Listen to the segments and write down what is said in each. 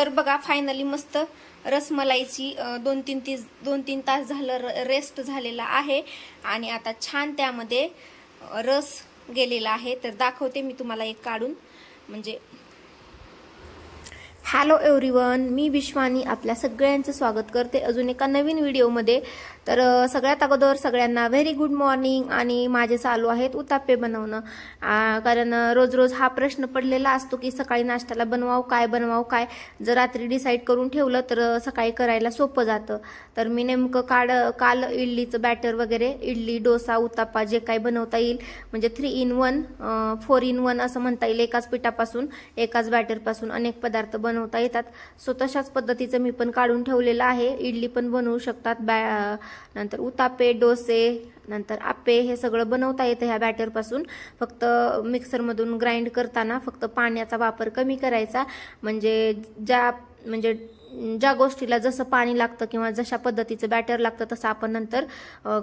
तर बघा फायनली मस्त रसमलाईची 2-3 तास झालं रेस्ट झालेला आहे आणि आता छान त्यामध्ये रस गेलेला आहे. तर दाखवते मी तुम्हाला एक काढून. म्हणजे हॅलो एव्हरीवन, मी विश्वानी आपल्या सगळ्यांचं स्वागत करते अजून एका नवीन व्हिडिओमध्ये. तर सगळ्यात अगोदर सगळ्यांना व्हेरी गुड मॉर्निंग. आणि माझे चालू आहेत उत्तापे बनवणं, कारण रोज रोज हा प्रश्न पडलेला असतो की सकाळी नाश्त्याला बनवावं काय. जर रात्री डिसाईड करून ठेवलं तर सकाळी करायला सोपं जातं. तर मी नेमकं काल इडलीचं बॅटर वगैरे, इडली, डोसा, उत्तापा जे काही बनवता येईल, म्हणजे 3 in 1 4 in 1 असं म्हणता येईल. एकाच पिठापासून, एकाच बॅटरपासून अनेक पदार्थ बनवता येतात. सो तशाच पद्धतीचं मी पण काढून ठेवलेलं आहे. इडली पण बनवू शकतात, नंतर उत्तापे, डोसे, नंतर आप्पे, हे सगळं बनवता येतं ह्या बॅटरपासून. फक्त मिक्सरमधून ग्राइंड करताना फक्त पाण्याचा वापर कमी करायचा. म्हणजे ज्या गोष्टीला जसं पाणी लागतं किंवा जशा पद्धतीचं बॅटर लागतं तसं आपण नंतर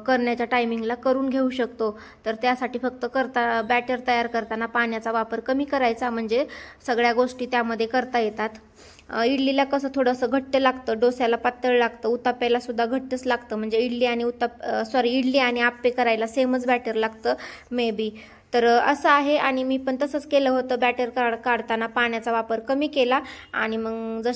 करण्याच्या टायमिंगला करून घेऊ शकतो. तर त्यासाठी फक्त बॅटर तयार करताना पाण्याचा वापर कमी करायचा, म्हणजे सगळ्या गोष्टी त्यामध्ये करता येतात. इडलीला कसं थोडंसं घट्ट लागतं, डोस्याला पातळ लागतं, उत्ताप्याला सुद्धा घट्टच लागतं. म्हणजे इडली आणि आप्पे करायला सेमच बॅटर लागतं मे बी. तर असं आहे. आणि मी पण तसंच केलं होतं. बॅटर काढताना पाण्याचा वापर कमी केला आणि मग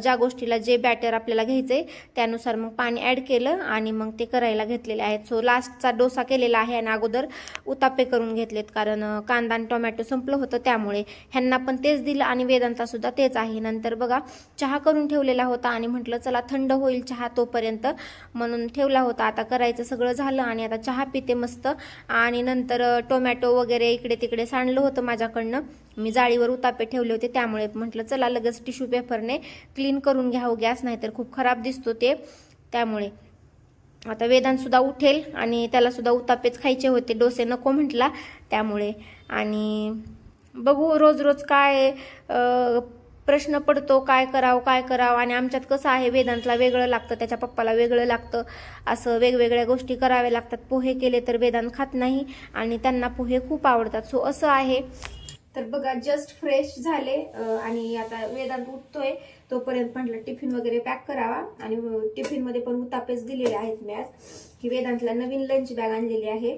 ज्या गोष्टीला जे बॅटर आपल्याला घ्यायचंय त्यानुसार मग पाणी ऍड केलं आणि मग ते करायला घेतलेले आहेत. सो लास्टचा डोसा केलेला आहे आणि अगोदर उत्तापे करून घेतलेत, कारण कांदा आणि टोमॅटो संपलं होतं त्यामुळे. ह्यांना पण तेच दिलं आणि वेदांता सुद्धा तेच आहे. नंतर बघा चहा करून ठेवलेला होता आणि म्हटलं चला थंड होईल चहा तोपर्यंत, म्हणून ठेवला होता. आता करायचं सगळं झालं आणि आता चहा पिते मस्त. आणि नंतर टोमॅटो वगैरे इकडे तिकडे सांडलं होतं माझ्याकडनं. मी जाळीवर उत्तापे ठेवले होते त्यामुळे म्हटलं चला लगेच टिश्यू पेपरने क्लीन करून घ्यावं गॅस, नाहीतर खूप खराब दिसतो ते. त्यामुळे आता वेदांत सुद्धा उठेल आणि त्याला सुद्धा उत्तापेच खायचे होते, डोसे नको म्हटला त्यामुळे. आणि बघू रोज रोज काय प्रश्न पडतो, काय करावं. आणि आमच्यात कसं आहे, वेदांतला वेगळं लागतं, त्याच्या पप्पाला वेगळं लागतं, असं वेगवेगळ्या गोष्टी कराव्या लागतात. पोहे केले तर वेदांत खात नाही आणि त्यांना पोहे खूप आवडतात. सो असं आहे. तर बघा जस्ट फ्रेश झाले आणि आता वेदांत उठतोय, तोपर्यंत म्हटलं टिफिन वगैरे पॅक करावा. आणि टिफिन मध्ये पण उत्तापेच दिलेले आहेत मी आज. ही वेदांतला नवीन लंच बॅग आणलेली आहे.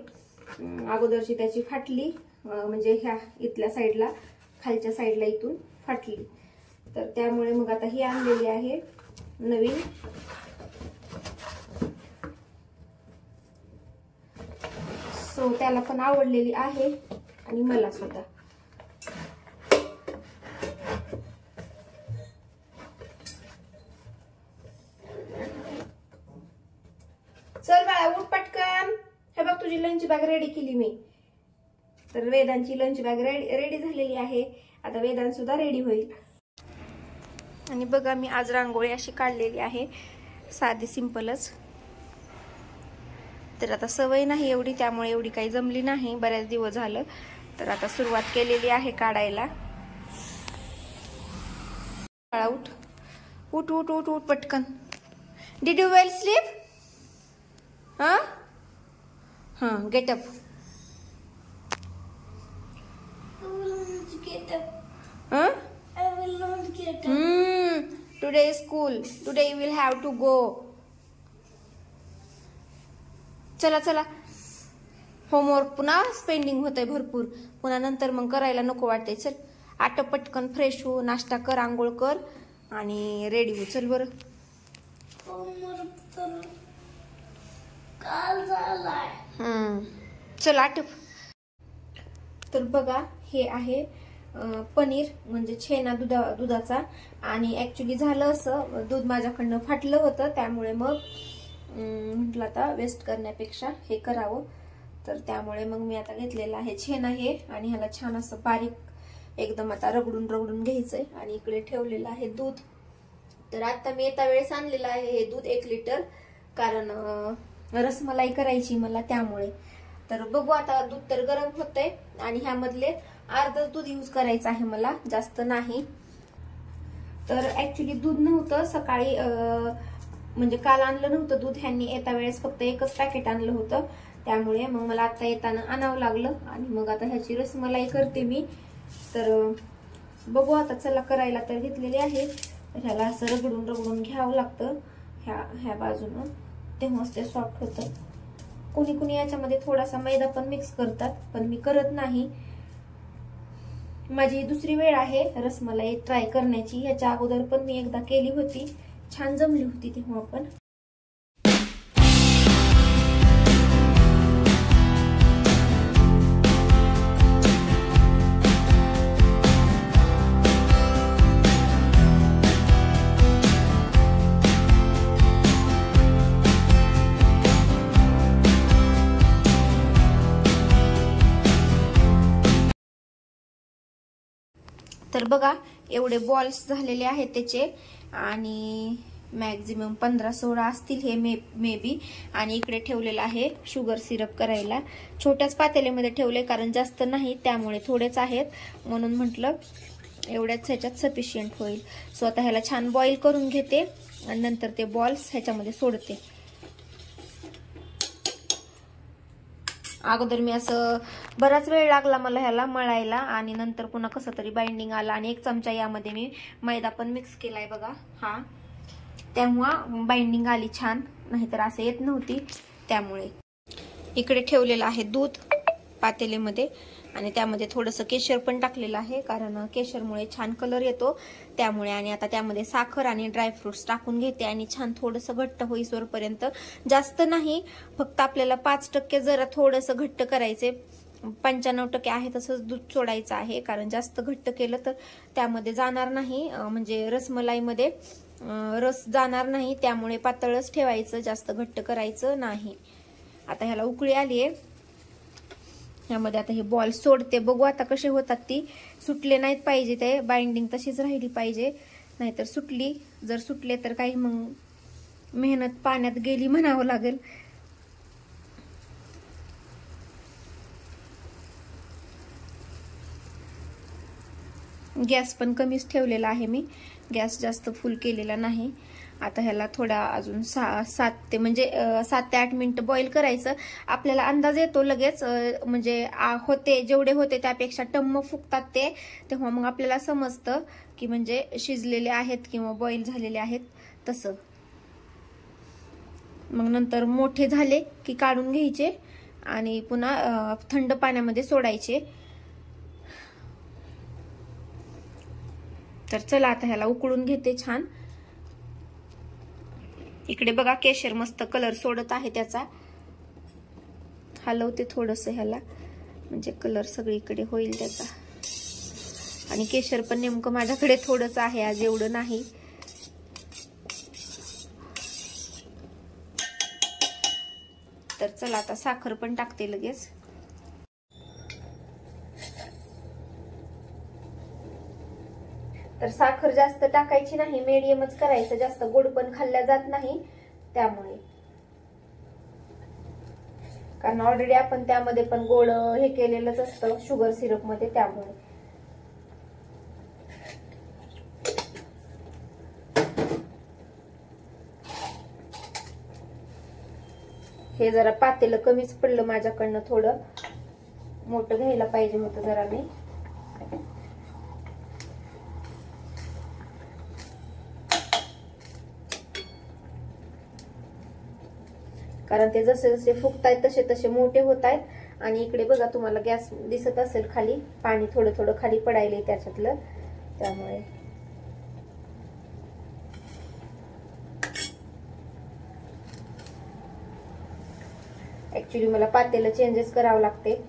अगोदरची त्याची फाटली, म्हणजे ह्या इथल्या साईडला, खालच्या साईडला इथून फाटली. तर त्यामुळे मग आता ही आणलेली आहे नवीन. सो त्याला पण आवडलेली आहे आणि मला सुद्धा. चल बाळा उठ पटकन. हे बघ तुझी लंच बॅग रेडी केली मी. तर वेदांची लंच बॅग रेडी झालेली आहे. आता वेदांत सुद्धा रेडी होईल. आणि बघा मी आज रांगोळी अशी काढलेली आहे, साधी सिंपलच. तर आता सवय नाही एवढी, त्यामुळे एवढी काही जमली नाही, बऱ्याच दिवस झालं. तर आता सुरुवात केलेली आहे काढायला. बाळा उठ उठ उठ उठ उठ पटकन. Did you well sleep? हां get up. Today is school. Today you will have to go. चला होमवर्क पुन्हा स्पेंडिंग होतंय भरपूर, पुन्हा नंतर मग करायला नको वाटतंय. चल आटप पटकन, फ्रेश हो, नाश्ता कर, आंघोळ कर आणि रेडी हो. चल बरं. चल आटप. तर बघा हे आहे पनीर, म्हणजे छेना दुधाचा. आणि ऍक्च्युली झालं असं, दूध माझ्याकडनं फाटलं होतं, त्यामुळे मग म्हटलं आता वेस्ट करण्यापेक्षा हे करावं. तर त्यामुळे मग मी आता घेतलेलं आहे छेना हे. आणि ह्याला छान असं बारीक एकदम आता रगडून घ्यायचंय. आणि इकडे ठेवलेलं आहे दूध. तर आता मी येता वेळेस आणलेलं आहे हे दूध 1 लिटर, कारण रसमलाई करायची मला, त्यामुळे. तर बघू आता, दूध तर गरम होतंय आणि ह्यामधले अर्धच दूध यूज करायचं आहे मला, जास्त नाही. तर ऍक्च्युली दूध नव्हतं सकाळी, म्हणजे काल आणलं नव्हतं दूध ह्यांनी, येता वेळेस फक्त एकच पॅकेट आणलं होतं, त्यामुळे मग मला आता येताना आणावं लागलं. आणि मग आता ह्याची रसमलाई करते मी. तर बघू आता, चला करायला तर घेतलेली आहे. तर ह्याला असं रगडून रगडून घ्यावं लागतं ह्या बाजूनं, तेव्हाच ते सॉफ्ट होतं. कुणी कुणी याच्यामध्ये थोडासा मैदा पण मिक्स करतात, पण मी करत नाही. माझी दुसरी वेळ आहे रसमलाई ट्राय करण्याची. ह्याच्या अगोदर पण मी एकदा केली होती, छान जमली होती तेव्हा पण. तर बघा एवढे बॉल्स झालेले आहेत त्याचे, आणि मॅक्झिमम 15-16 असतील हे मे बी. आणि इकडे ठेवलेलं आहे शुगर सिरप करायला. छोट्याच पातेल्यामध्ये ठेवले कारण जास्त नाही, त्यामुळे थोडेच आहेत, म्हणून म्हटलं एवढ्याच ह्याच्यात सफिशियंट होईल. सो आता ह्याला छान बॉईल करून घेते आणि नंतर ते बॉल्स ह्याच्यामध्ये सोडते. अगोदर मी असं बराच वेळ लागला मला ह्याला मळायला, आणि नंतर पुन्हा कसं तरी बाइंडिंग आला, आणि 1 चमचा यामध्ये मी मैदा पण मिक्स केलाय बघा. हा, तेव्हा बाइंडिंग आली छान, नाहीतर असं येत नव्हती. त्यामुळे इकडे ठेवलेलं आहे दूध पातेल्यामध्ये, आणि त्यामध्ये थोडंसं केशर पण टाकलेलं आहे, कारण केशरमुळे छान कलर येतो त्यामुळे. आणि आता त्यामध्ये साखर आणि ड्रायफ्रुट्स टाकून घेते, आणि छान थोडंसं घट्ट होईसोपर्यंत, जास्त नाही, फक्त आपल्याला 5% जरा थोडंसं घट्ट करायचे. 95% आहे तसंच दूध सोडायचं आहे, कारण जास्त घट्ट केलं तर त्यामध्ये जाणार नाही, म्हणजे रसमलाईमध्ये रस जाणार नाही, त्यामुळे पातळच ठेवायचं, जास्त घट्ट करायचं नाही. आता ह्याला उकळी आलीये, ह्यामध्ये आता हे बॉल सोडते. बघू आता कसे होतात. ती सुटले नाहीत पाहिजे, ते बाइंडिंग तशीच राहिली पाहिजे, नाहीतर सुटली. जर सुटले तर काही मग मेहनत पाण्यात गेली म्हणावं लागेल. गॅस पण कमीच ठेवलेला आहे मी, गॅस जास्त फुल केलेला नाही. आता ह्याला थोडा अजून 7 ते 8 मिनिटं बॉईल करायचं. आपल्याला अंदाज येतो लगेच, म्हणजे होते जेवढे होते त्यापेक्षा टम्म फुगतात ते, तेव्हा मग आपल्याला समजतं की म्हणजे शिजलेले आहेत किंवा बॉईल झालेले आहेत तसं. मग नंतर मोठे झाले की काढून घ्यायचे आणि पुन्हा थंड पाण्यामध्ये सोडायचे. तर चला आता ह्याला उकळून घेते छान. इकडे बघा केशर मस्त कलर सोडत आहे त्याचा. हलवते थोडस ह्याला, म्हणजे कलर सगळीकडे होईल त्याचा. आणि केशर पण नेमकं माझ्याकडे थोडंच आहे आज, एवढं नाही. तर चला आता साखर पण टाकते लगेच. तर साखर जास्त टाकायची नाही, मीडियमच करायचं, जास्त गोड पण खाल्ल्या जात नाही त्यामुळे. कारण ऑलरेडी आपण त्यामध्ये पण गोड हे केलेलंच असतं शुगर सिरप मध्ये, त्यामुळे. हे जरा पातेलं कमीच पडलं माझ्याकडनं, थोडं मोठं घ्यायला पाहिजे होतं जरा मी. कारण ते जसे जसे फुगतायत तसे तसे मोठे होत आहेत. आणि इकडे बघा तुम्हाला गॅस दिसत असेल खाली, पाणी थोडं थोडं खाली पडायले त्याच्यातलं, त्यामुळे. ऍक्च्युली मला पातेलं चेंजेस करावं लागते.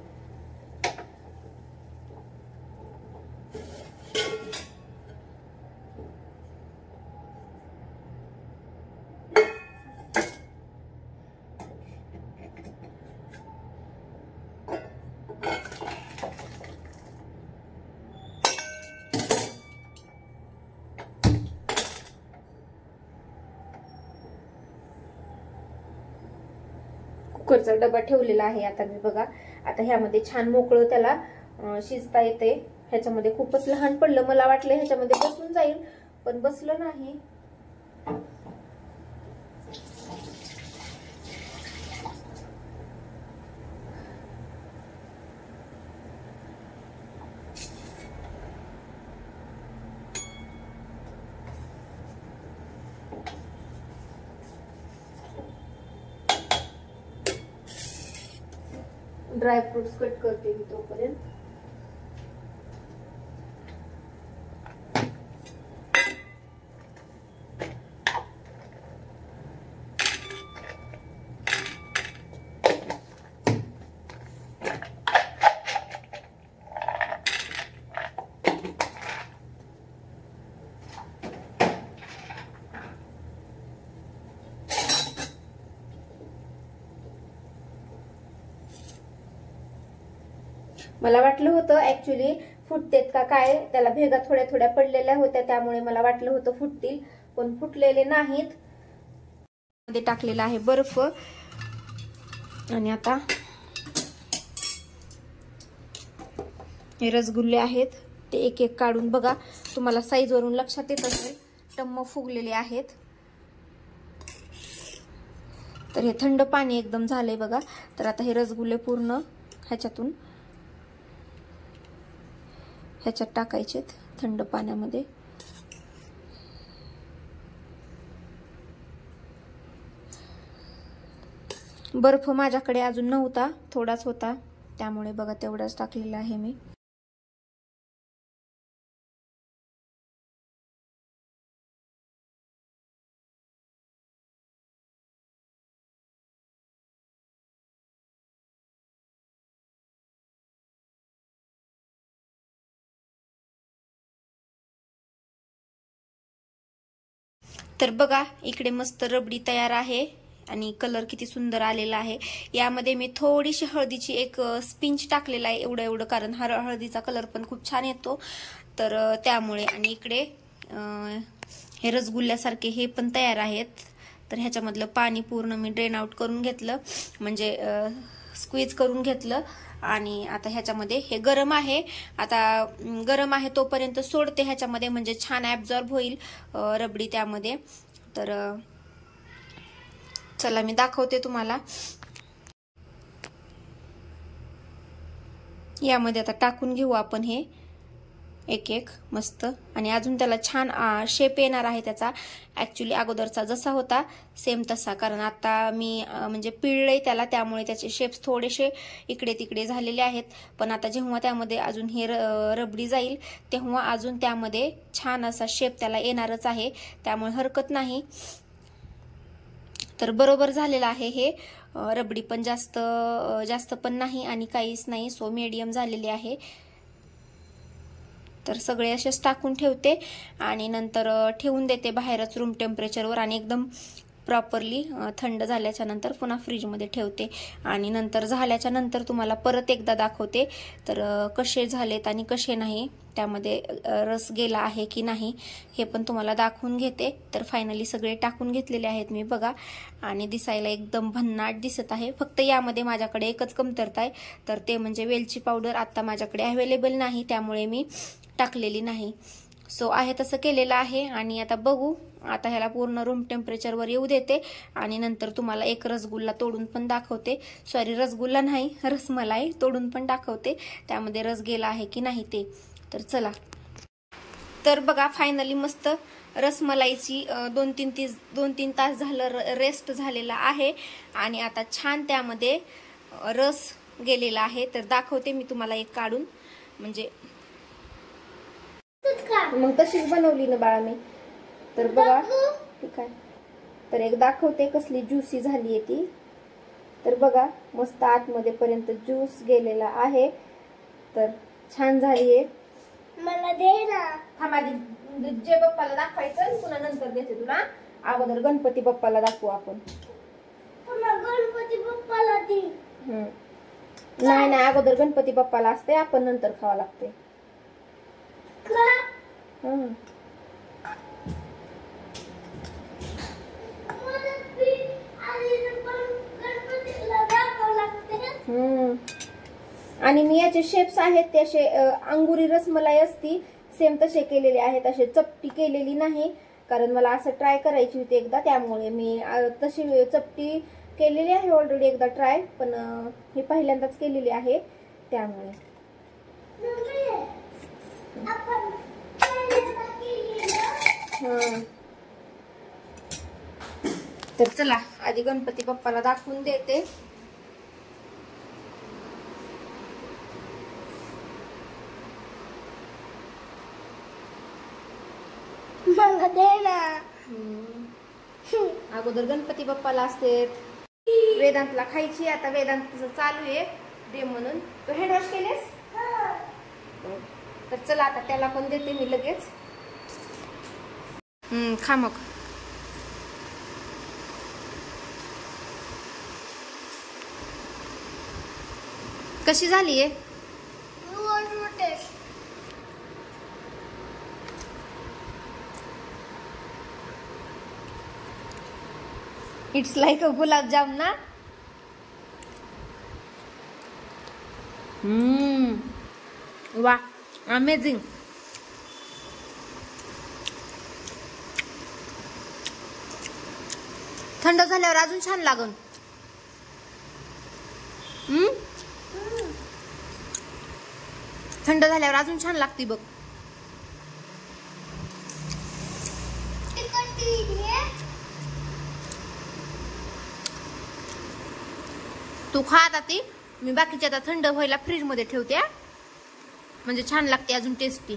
कुकरचा डबा ठेवलेला आहे आता मी बघा. आता ह्यामध्ये छान मोकळं त्याला शिजता येते. ह्याच्यामध्ये खूपच लहान पडलं, मला वाटलं ह्याच्यामध्ये बसून जाईल, पण बसलं नाही. ड्रायफ्रुट्स कट करते मी तोपर्यंत. मला वाटलं होतं ऍक्च्युली फुटतेत का काय, त्याला भेगा थोड्या थोड्या पडलेल्या होत्या त्यामुळे मला वाटलं होतं फुटतील, पण फुटलेले नाहीत. मध्ये टाकलेला आहे बर्फ. आणि आता हे रसगुल्ले आहेत ते एक एक काढून बघा, तुम्हाला साईज वरून लक्षात येत असेल टम्म फुगलेले आहेत. तर हे थंड पाणी एकदम झालंय बघा. तर आता हे रसगुल्ले पूर्ण ह्याच्यात टाकायचेत थंड पाण्यामध्ये. बर्फ माझ्याकडे अजून नव्हता, थोडाच होता त्यामुळे बघा तेवढाच टाकलेला आहे मी. तर बघा इकडे मस्त रबडी तयार आहे आणि कलर किती सुंदर आलेला आहे. यामध्ये मी थोडीशी हळदीची एक स्पिंच टाकलेला आहे, एवढं एवढं, कारण हळदीचा कलर पण खूप छान येतो तर त्यामुळे. आणि इकडे हे रसगुल्ल्यासारखे हे पण तयार आहेत. तर ह्याच्यामधलं पाणी पूर्ण मी ड्रेन आउट करून घेतलं, म्हणजे स्क्वीज करून घेतलं. आणि आता ह्याच्यामध्ये हे गरम आहे, आता गरम आहे तोपर्यंत सोडते ह्याच्यामध्ये, म्हणजे छान ऍब्झॉर्ब होईल रबडी त्यामध्ये. तर चला मी दाखवते तुम्हाला. यामध्ये आता टाकून घेऊ आपण हे एक एक मस्त. आणि अजून त्याला छान शेप येणार आहे त्याचा, ऍक्च्युली अगोदरचा जसा होता सेम तसा, कारण आता मी म्हणजे पिळलंय त्याला त्यामुळे त्याचे शेप्स थोडेसे इकडे तिकडे झालेले आहेत. पण आता जेव्हा त्यामध्ये अजून हे रबडी जाईल तेव्हा अजून त्यामध्ये छान असा शेप त्याला येणारच आहे, त्यामुळे हरकत नाही. तर बरोबर झालेलं आहे हे रबडी, पण जास्त पण नाही आणि काहीच नाही, सो मीडियम झालेली आहे. तर सगळे असेच टाकून ठेवते आणि नंतर ठेवून देते बाहेरच रूम टेम्परेचरवर. आणि एकदम प्रॉपरली थंड झाल्याच्या नंतर पुन्हा फ्रीजमध्ये ठेवते. आणि नंतर झाल्याच्या नंतर तुम्हाला परत एकदा दाखवते तर कसे झालेत आणि कसे नाही, त्यामध्ये रस गेला आहे की नाही हे पण तुम्हाला दाखवून घेते. तर फायनली सगळे टाकून घेतलेले आहेत मी बघा, आणि दिसायला एकदम भन्नाट दिसत आहे. फक्त यामध्ये माझ्याकडे एकच कमतरता आहे, तर ते म्हणजे वेलची पावडर आता माझ्याकडे अवेलेबल नाही, त्यामुळे मी टाकलेली नाही. सो आहे तसं केलेलं आहे. आणि आता बघू, आता ह्याला पूर्ण रूम टेम्परेचरवर येऊ देते आणि नंतर तुम्हाला एक रसगुल्ला तोडून पण दाखवते. सॉरी, रसगुल्ला नाही, रसमलाई तोडून पण दाखवते, त्यामध्ये रस गेला आहे की नाही ते. तर चला. तर बघा फायनली मस्त रसमलाईची 2-3 तास झालं रेस्ट झालेला आहे आणि आता छान त्यामध्ये रस गेलेला आहे. तर दाखवते मी तुम्हाला एक काढून, म्हणजे मग तशीच बनवली ना बाळा मी. तर बघा ठीक आहे, तर एक दाखवते कसली ज्युसी झाली आहे ती. तर बघा मस्त आतमध्ये पर्यंत ज्यूस गेलेला आहे, तर छान झाली आहे. मला दे ना. थांबा, जे बाप्पाला दाखवायचं पुन्हा नंतर देते तुला. अगोदर गणपती बाप्पाला दाखवू आपण. पुन्हा गणपती बाप्पाला दे. नाही नाही, अगोदर गणपती बाप्पाला असते, आपण नंतर खावा लागते. आणि मी याचे शेप्स आहेत ते असे अंगुरी रसमलाई असती सेम तसे केलेले आहेत, असे चपटी केलेली नाही, कारण मला असं ट्राय करायची होती एकदा, त्यामुळे मी तशी चपटी केलेली आहे ऑलरेडी एकदा ट्राय, पण हे पहिल्यांदाच केलेली आहे त्यामुळे. तर चला आधी गणपती बाप्पाला दाखवून देते. अगोदर गणपती बाप्पाला असते. वेदांतला खायची. आता वेदांतचं चालू आहे दे म्हणून. तो हँड वॉश केलेस? तर चला आता त्याला पण देते मी लगेच. खा मग. कशी झालीये? इट्स लाईक अ गुलाबजाम ना. वा, अमेझिंग. थंड झाल्यावर अजून छान लागन. थंड झाल्यावर अजून छान लागते बघ. तू खा आता ती. मी बाकीच्या आता थंड व्हायला फ्रीज मध्ये ठेवते, म्हणजे छान लागते अजून टेस्टी.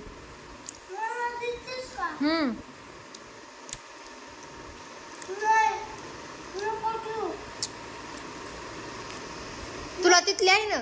तुला तिथली आहे ना.